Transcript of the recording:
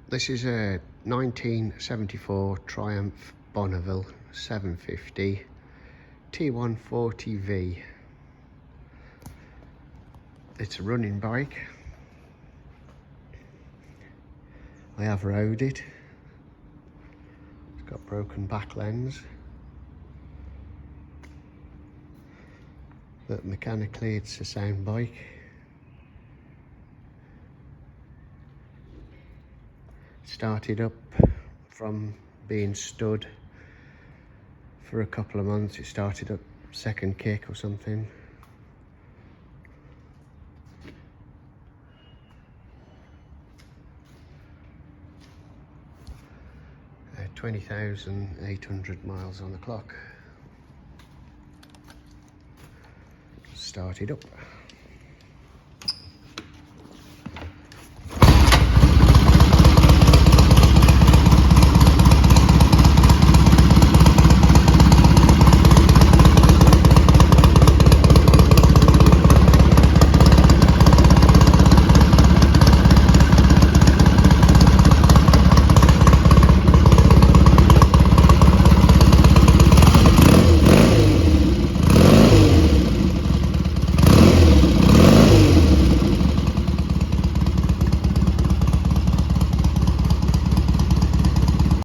This is a 1974 Triumph Bonneville 750 T140V. It's a running bike. I have rode it. It's got broken back lens, but mechanically it's a sound bike. Started up from being stood for a couple of months. It started up second kick or something. Uh, 20,800 miles on the clock. Started up.